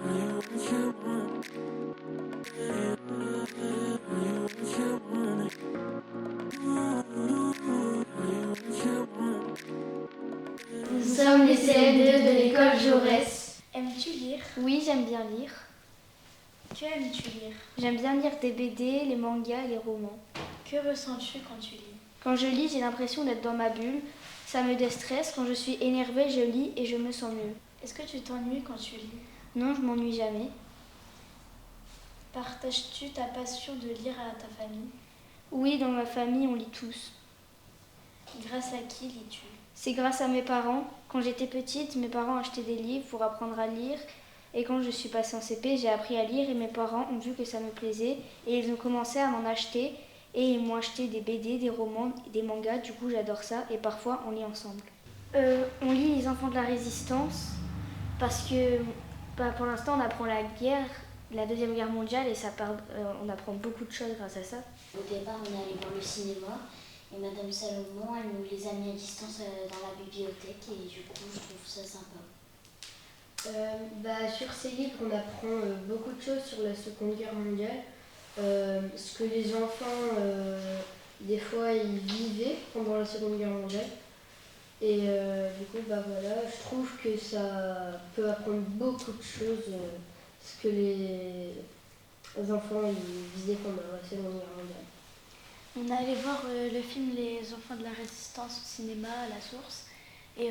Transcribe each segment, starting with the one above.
Nous sommes les CM2 de l'école Jaurès. Aimes-tu lire? Oui, j'aime bien lire. Que aimes-tu lire? J'aime bien lire des BD, les mangas et les romans. Que ressens-tu quand tu lis? Quand je lis, j'ai l'impression d'être dans ma bulle. Ça me déstresse. Quand je suis énervée, je lis et je me sens mieux. Est-ce que tu t'ennuies quand tu lis? Non, je m'ennuie jamais. Partages-tu ta passion de lire à ta famille? Oui, dans ma famille, on lit tous. Grâce à qui lis-tu? C'est grâce à mes parents. Quand j'étais petite, mes parents achetaient des livres pour apprendre à lire. Et quand je suis passée en CP, j'ai appris à lire et mes parents ont vu que ça me plaisait. Et ils ont commencé à m'en acheter. Et ils m'ont acheté des BD, des romans, des mangas. Du coup, j'adore ça. Et parfois, on lit ensemble. On lit Les Enfants de la Résistance. Parce que pour l'instant, on apprend la guerre, la Deuxième Guerre mondiale. Et on apprend beaucoup de choses grâce à ça. Au départ, on est allé voir le cinéma. Et Madame Salomon, elle nous les a mis à distance dans la bibliothèque et du coup, je trouve ça sympa. Sur ces livres, on apprend beaucoup de choses sur la Seconde Guerre mondiale. Ce que les enfants, des fois, ils vivaient pendant la Seconde Guerre mondiale. Et du coup, je trouve que ça peut apprendre beaucoup de choses, ce que les enfants ils vivaient pendant la Seconde Guerre mondiale. On est allé voir le film Les Enfants de la Résistance au cinéma à la Source et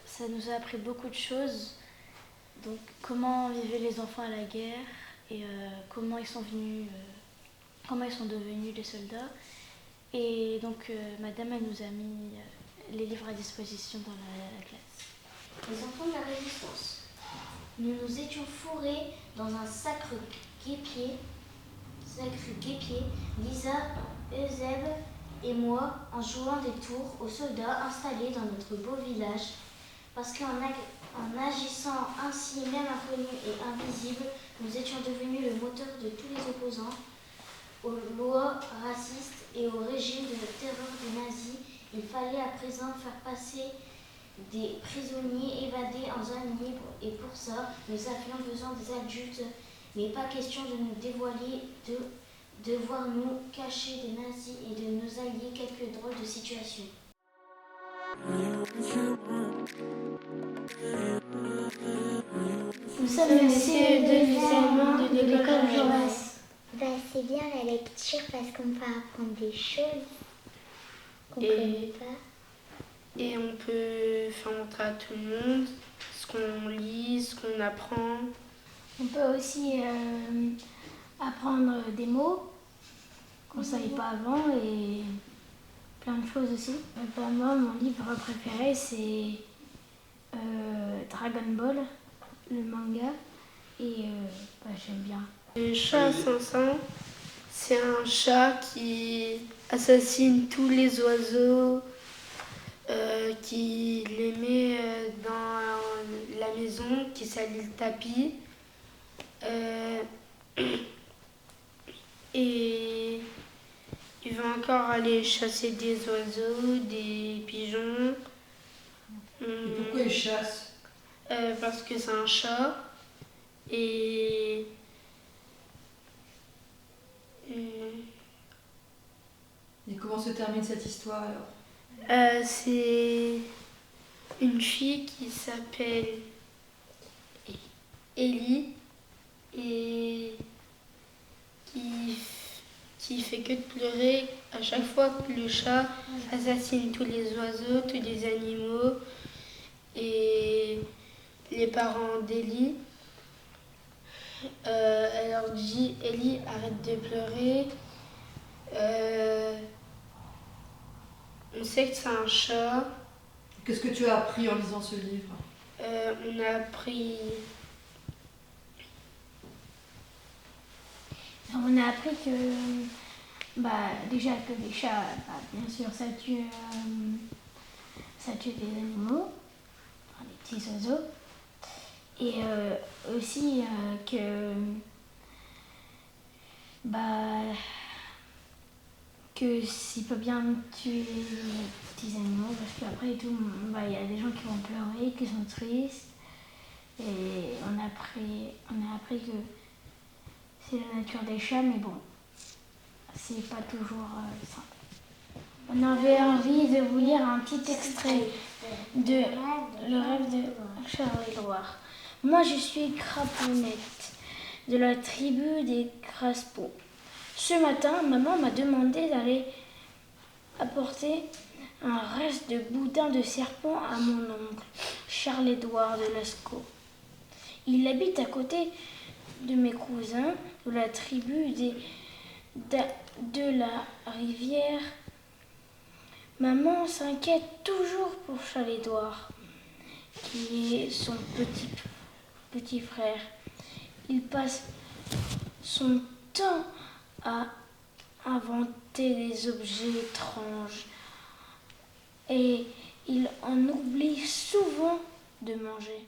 ça nous a appris beaucoup de choses. Donc comment vivaient les enfants à la guerre et comment ils sont devenus des soldats. Et donc Madame elle nous a mis les livres à disposition dans la classe. Les enfants de la Résistance. Nous nous étions fourrés dans un sacre guépier, Lisa, Eusèbe et moi, en jouant des tours aux soldats installés dans notre beau village, parce qu'en agissant ainsi, même inconnus et invisibles, nous étions devenus le moteur de tous les opposants aux lois racistes et au régime de terreur des nazis. Il fallait à présent faire passer des prisonniers évadés en zone libre et pour ça, nous avions besoin des adultes, mais pas question de nous dévoiler, de voir nous cacher des nazis et de nous allier quelques drôles de situations. Nous sommes le CE2 du CM1 de l'école Jaurès. C'est bien la lecture parce qu'on peut apprendre des choses qu'on ne connaît pas. Et on peut faire montrer à tout le monde ce qu'on lit, ce qu'on apprend. On peut aussi apprendre des mots qu'on ne savait pas avant et plein de choses aussi. Moi, mon livre préféré, c'est Dragon Ball, le manga, et j'aime bien. Le chat Sansan, c'est un chat qui assassine tous les oiseaux, qui les met dans la maison, qui salit le tapis. Et il va encore aller chasser des oiseaux, des pigeons. Et pourquoi il chasse? Parce que c'est un chat. Et comment se termine cette histoire alors? C'est une fille qui s'appelle Ellie et qui fait que de pleurer à chaque fois que le chat assassine tous les oiseaux, tous les animaux. Et les parents d'Ellie, elle leur dit « Ellie, arrête de pleurer. On sait que c'est un chat. » Qu'est-ce que tu as appris en lisant ce livre? On a appris... On a appris que, déjà que les chats, bien sûr, ça tue des animaux, des petits oiseaux. Et aussi que s'il peut bien tuer les petits animaux, parce qu'après tout, il y a des gens qui vont pleurer, qui sont tristes. Et on a appris que c'est la nature des chats, mais bon, c'est pas toujours simple. On avait envie de vous lire un petit extrait de Le rêve de Charles-Édouard. Moi, je suis Craponette, de la tribu des Craspeaux. Ce matin, maman m'a demandé d'aller apporter un reste de boudin de serpent à mon oncle, Charles-Édouard de Lascaux. Il habite à côté de mes cousins de la tribu de la rivière. Maman s'inquiète toujours pour Charles-Édouard, qui est son petit frère. Il passe son temps à inventer des objets étranges et il en oublie souvent de manger.